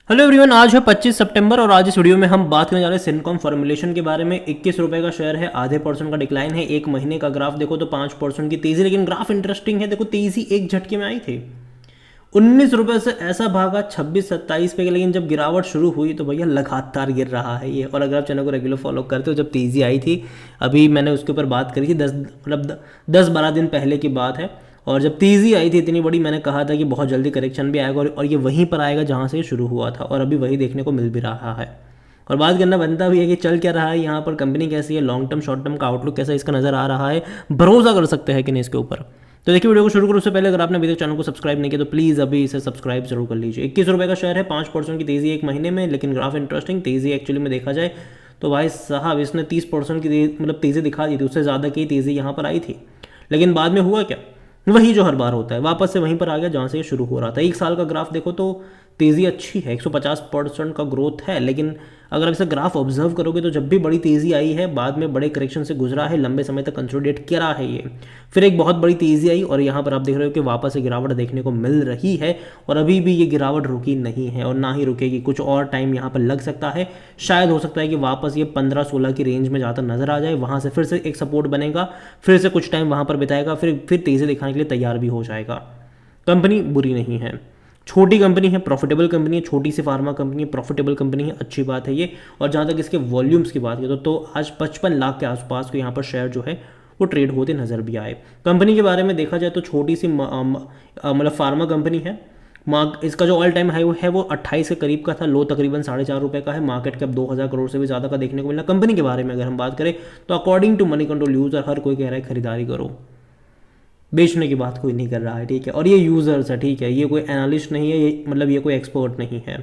Hello everyone, आज है 25 सितंबर और आज इस वीडियो में हम बात करने जा रहे हैं सिनकॉम फॉर्मुलेशन के बारे में। 21 रुपए का शेयर है, आधे % का डिक्लाइन है। एक महीने का ग्राफ देखो तो 5% की तेजी, लेकिन ग्राफ इंटरेस्टिंग है। देखो तेजी एक झटके में आई थी, 19 रुपए से ऐसा भागा 26-27 पे, लेकिन जब गिरावट शुरू हुई तो भैया लगातार गिर रहा है ये। और अगर आप चैनल को रेगुलर फॉलो करते हो, जब तेजी आई थी, अभी मैंने उसके ऊपर बात करी थी, 10-12 दिन पहले की बात है। और जब तेज़ी आई थी इतनी बड़ी, मैंने कहा था कि बहुत जल्दी करेक्शन भी आएगा और ये वहीं पर आएगा जहाँ से ये शुरू हुआ था, और अभी वही देखने को मिल भी रहा है। और बात करना बनता भी है कि चल क्या रहा है यहाँ पर, कंपनी कैसी है, लॉन्ग टर्म शॉर्ट टर्म का आउटलुक कैसा इसका नज़र आ रहा है, भरोसा कर सकते हैं कि नहीं इसके ऊपर। तो देखिए, वीडियो को शुरू करो उससे पहले अगर आपने अभी तक चैनल को सब्सक्राइब नहीं किया तो प्लीज़ अभी इसे सब्सक्राइब जरूर कर लीजिए। 21 रुपये का शेयर है, 5% की तेज़ी एक महीने में, लेकिन ग्राफ इंटरेस्टिंग। तेज़ी एक्चुअली में देखा जाए तो भाई साहब इसने 30% की मतलब तेज़ी दिखा दी थी, उससे ज़्यादा की तेज़ी यहाँ पर आई थी। लेकिन बाद में हुआ क्या, वही जो हर बार होता है, वापस से वहीं पर आ गया जहाँ से ये शुरू हो रहा था। एक साल का ग्राफ देखो तो तेज़ी अच्छी है, 150% का ग्रोथ है। लेकिन अगर आप इसे ग्राफ ऑब्जर्व करोगे तो जब भी बड़ी तेज़ी आई है, बाद में बड़े करेक्शन से गुजरा है, लंबे समय तक कंसोलिडेट करा है ये, फिर एक बहुत बड़ी तेज़ी आई और यहाँ पर आप देख रहे हो कि वापस से गिरावट देखने को मिल रही है। और अभी भी ये गिरावट रुकी नहीं है और ना ही रुकेगी, कुछ और टाइम यहाँ पर लग सकता है। शायद हो सकता है कि वापस ये 15-16 की रेंज में ज़्यादा नजर आ जाए, वहाँ से फिर से एक सपोर्ट बनेगा, फिर से कुछ टाइम वहाँ पर बिताएगा, फिर तेज़ी दिखाने के लिए तैयार भी हो जाएगा। कंपनी बुरी नहीं है, छोटी कंपनी है, प्रॉफिटेबल कंपनी है, छोटी सी फार्मा कंपनी है, प्रॉफिटेबल कंपनी है, अच्छी बात है ये। और जहाँ तक इसके वॉल्यूम्स की बात करें तो आज 55 लाख के आसपास को यहाँ पर शेयर जो है वो ट्रेड होते नजर भी आए। कंपनी के बारे में देखा जाए तो छोटी सी मतलब फार्मा कंपनी है। इसका जो ऑल टाइम हाई है वो 28 के करीब का था, लो तकरीबन 4.5 रुपये का है, मार्केट कैप 2000 करोड़ से भी ज़्यादा का देखने को मिला। कंपनी के बारे में अगर हम बात करें तो according to Moneycontrol user हर कोई कह रहा है खरीदारी करो, बेचने की बात कोई नहीं कर रहा है, ठीक है। और ये यूज़र्स है, ठीक है, ये कोई एनालिस्ट नहीं है, ये मतलब ये कोई एक्सपर्ट नहीं है।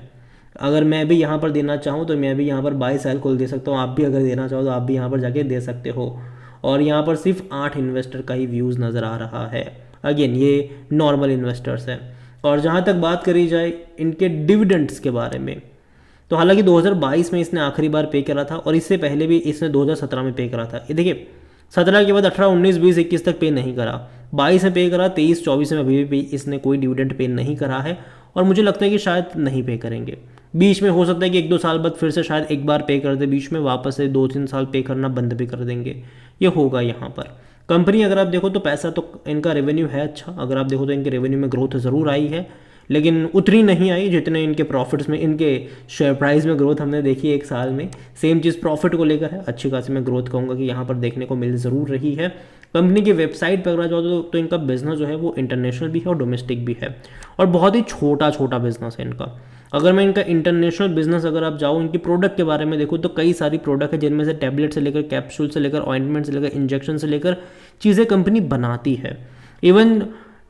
अगर मैं भी यहाँ पर देना चाहूँ तो मैं भी यहाँ पर बाय सेल खोल दे सकता हूँ, आप भी अगर देना चाहो तो आप भी यहाँ पर जाके दे सकते हो। और यहाँ पर सिर्फ 8 इन्वेस्टर का ही व्यूज़ नज़र आ रहा है। अगेन ये नॉर्मल इन्वेस्टर्स हैं। और जहाँ तक बात करी जाए इनके डिविडेंड्स के बारे में, तो हालांकि 2022 में इसने आखिरी बार पे करा था और इससे पहले भी इसने 2017 में पे करा था। ये देखिए, 17 के बाद 18, 19, 20, 21 तक पे नहीं करा, 22 में पे करा, 23, 24 में अभी भी इसने कोई डिविडेंड पे नहीं करा है। और मुझे लगता है कि शायद नहीं पे करेंगे। बीच में हो सकता है कि 1-2 साल बाद फिर से शायद एक बार पे कर दे, बीच में वापस से 2-3 साल पे करना बंद भी कर देंगे, ये होगा यहाँ पर। कंपनी अगर आप देखो तो पैसा तो इनका रेवेन्यू है अच्छा, अगर आप देखो तो इनके रेवेन्यू में ग्रोथ ज़रूर आई है, लेकिन उतनी नहीं आई जितने इनके प्रॉफिट्स में, इनके शेयर प्राइस में ग्रोथ हमने देखी है एक साल में। सेम चीज़ प्रॉफिट को लेकर है, अच्छी खासी मैं ग्रोथ कहूँगा कि यहाँ पर देखने को मिल ज़रूर रही है। कंपनी की वेबसाइट पर अगर जाओ तो इनका बिजनेस जो है वो इंटरनेशनल भी है और डोमेस्टिक भी है, और बहुत ही छोटा छोटा बिजनेस है इनका। अगर मैं इनका इंटरनेशनल बिजनेस अगर आप जाओ इनकी प्रोडक्ट के बारे में देखो तो कई सारी प्रोडक्ट है, जिनमें से टैबलेट से लेकर कैप्सूल से लेकर ऑइंटमेंट से लेकर इंजेक्शन से लेकर चीज़ें कंपनी बनाती है। इवन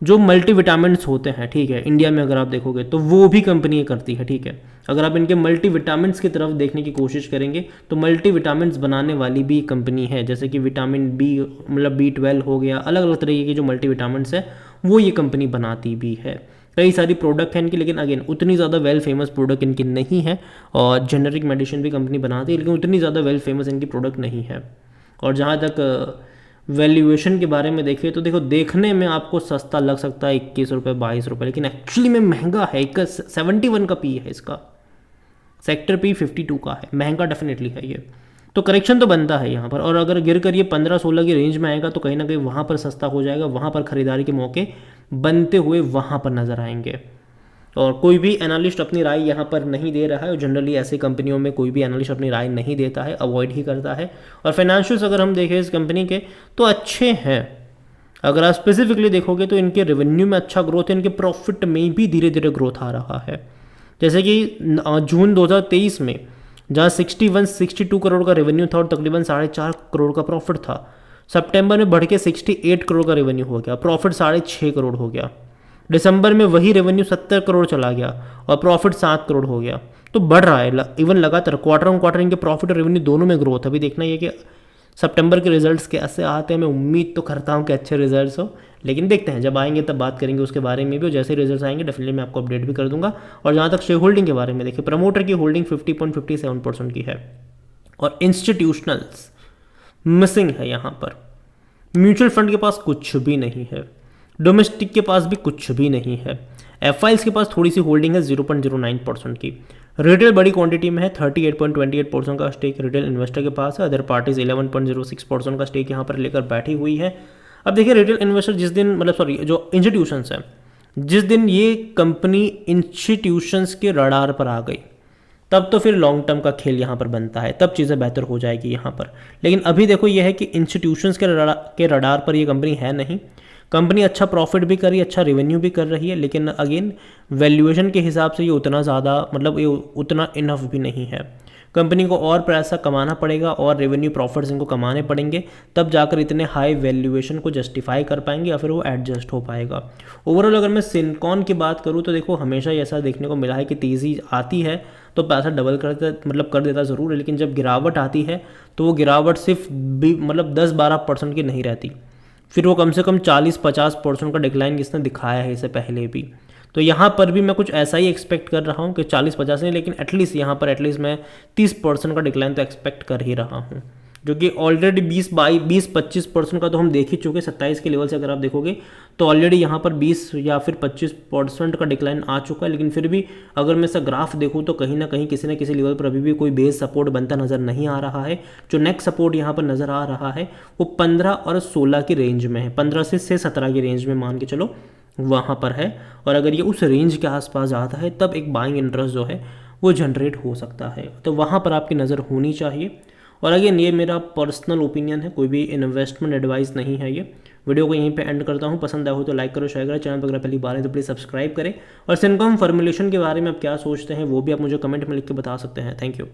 जो मल्टीविटामिन्स होते हैं, ठीक है, इंडिया में अगर आप देखोगे तो वो भी कंपनी करती है, ठीक है। अगर आप इनके मल्टीविटामिन्स की तरफ देखने की कोशिश करेंगे तो मल्टीविटामिन्स बनाने वाली भी कंपनी है, जैसे कि विटामिन बी मतलब B12 हो गया, अलग अलग तरीके की जो मल्टीविटामिन्स है वो ये कंपनी बनाती भी है। कई सारी प्रोडक्ट हैं इनकी, लेकिन अगेन उतनी ज़्यादा वेल फेमस प्रोडक्ट इनकी नहीं है। और जेनरिक मेडिसिन भी कंपनी बनाती है, लेकिन उतनी ज़्यादा वेल फेमस इनकी प्रोडक्ट नहीं है। और जहाँ तक वैल्यूएशन के बारे में देखिए तो देखो, देखने में आपको सस्ता लग सकता है 21 रुपये 22 रुपये, लेकिन एक्चुअली में महंगा है। इसका 71 का पी है, इसका सेक्टर पी 52 का है, महंगा डेफिनेटली है ये। तो करेक्शन तो बनता है यहाँ पर, और अगर गिर कर ये 15-16 की रेंज में आएगा तो कहीं ना कहीं वहाँ पर सस्ता हो जाएगा, वहाँ पर खरीदारी के मौके बनते हुए वहाँ पर नज़र आएंगे। और कोई भी एनालिस्ट अपनी राय यहाँ पर नहीं दे रहा है, और जनरली ऐसी कंपनियों में कोई भी एनालिस्ट अपनी राय नहीं देता है, अवॉइड ही करता है। और फाइनेंशियल्स अगर हम देखें इस कंपनी के तो अच्छे हैं। अगर आप स्पेसिफिकली देखोगे तो इनके रेवेन्यू में अच्छा ग्रोथ है, इनके प्रॉफिट में भी धीरे धीरे ग्रोथ आ रहा है। जैसे कि जून 2023 में जहाँ 61-62 करोड़ का रेवेन्यू था और तकरीबन 4.5 करोड़ का प्रॉफिट था, सितंबर में बढ़ के 68 करोड़ का रेवेन्यू हो गया, प्रॉफिट 6.5 करोड़ हो गया। दिसंबर में वही रेवेन्यू 70 करोड़ चला गया और प्रॉफिट 7 करोड़ हो गया। तो बढ़ रहा है इवन लगातार, क्वार्टर ऑन क्वार्टर इनके प्रॉफिट और रेवेन्यू दोनों में ग्रोथ। अभी देखना ये कि सितंबर के रिजल्ट्स कैसे आते हैं। मैं उम्मीद तो करता हूँ कि अच्छे रिजल्ट्स हो, लेकिन देखते हैं, जब आएंगे तब बात करेंगे उसके बारे में भी, और जैसे रिजल्ट्स आएंगे डेफिनेटली मैं आपको अपडेट भी कर दूंगा। और जहाँ तक शेयर होल्डिंग के बारे में देखिए, प्रमोटर की होल्डिंग 50.57% की है, और इंस्टीट्यूशनल्स मिसिंग है यहाँ पर। म्यूचुअल फंड के पास कुछ भी नहीं है, डोमेस्टिक के पास भी कुछ भी नहीं है, एफआईएल्स के पास थोड़ी सी होल्डिंग है 0.09% की। रिटेल बड़ी क्वांटिटी में है, 38.28% का स्टेक रिटेल इन्वेस्टर के पास है। अदर पार्टीज 11.06% का स्टेक यहाँ पर लेकर बैठी हुई है। अब देखिए रिटेल इन्वेस्टर जिस दिन मतलब सॉरी जो इंस्टीट्यूशंस हैं, जिस दिन ये कंपनी इंस्टीट्यूशंस के रडार पर आ गई तब तो फिर लॉन्ग टर्म का खेल यहाँ पर बनता है, तब चीज़ें बेहतर हो जाएगी यहाँ पर। लेकिन अभी देखो ये है कि इंस्टीट्यूशंस के रडार पर ये कंपनी है नहीं। कंपनी अच्छा प्रॉफिट भी कर रही है, अच्छा रेवेन्यू भी कर रही है, लेकिन अगेन वैल्यूएशन के हिसाब से ये उतना ज़्यादा मतलब ये उतना इनफ भी नहीं है। कंपनी को और पैसा कमाना पड़ेगा और रेवेन्यू प्रॉफिट्स इनको कमाने पड़ेंगे, तब जाकर इतने हाई वैल्यूएशन को जस्टिफाई कर पाएंगे या फिर वो एडजस्ट हो पाएगा। ओवरऑल अगर मैं सिनकॉन की बात करूँ तो देखो हमेशा ऐसा देखने को मिला है कि तेज़ी आती है तो पैसा डबल कर देता ज़रूर है, लेकिन जब गिरावट आती है तो वो गिरावट सिर्फ मतलब 10-12% की नहीं रहती, फिर वो कम से कम 40-50% का डिक्लाइन इसने दिखाया है इससे पहले भी। तो यहाँ पर भी मैं कुछ ऐसा ही एक्सपेक्ट कर रहा हूँ कि 40-50 नहीं, लेकिन एटलीस्ट यहाँ पर एटलीस्ट मैं 30% का डिक्लाइन तो एक्सपेक्ट कर ही रहा हूँ, जो कि ऑलरेडी 20-25% का तो हम देख ही चुके। 27 के लेवल से अगर आप देखोगे तो ऑलरेडी यहाँ पर 20 या फिर 25% का डिक्लाइन आ चुका है। लेकिन फिर भी अगर मैं इसका ग्राफ देखूँ तो कहीं ना कहीं किसी न किसी लेवल पर अभी भी कोई बेस सपोर्ट बनता नज़र नहीं आ रहा है। जो नेक्स्ट सपोर्ट यहाँ पर नज़र आ रहा है वो 15 और 16 की रेंज में है, 15 से 17 की रेंज में मान के चलो वहाँ पर है। और अगर ये उस रेंज के आसपास जाता है तब एक बाइंग इंटरेस्ट जो है वो जनरेट हो सकता है, तो वहाँ पर आपकी नज़र होनी चाहिए। और अगेन ये मेरा पर्सनल ओपिनियन है, कोई भी इन्वेस्टमेंट एडवाइस नहीं है ये। वीडियो को यहीं पे एंड करता हूँ। पसंद आया हो तो लाइक करो, शेयर करो, चैनल पर अगर पहली बार है तो प्लीज़ सब्सक्राइब करें। और सिनकॉम फॉर्मुलेशन के बारे में आप क्या सोचते हैं वो भी आप मुझे कमेंट में लिख के बता सकते हैं। Thank you.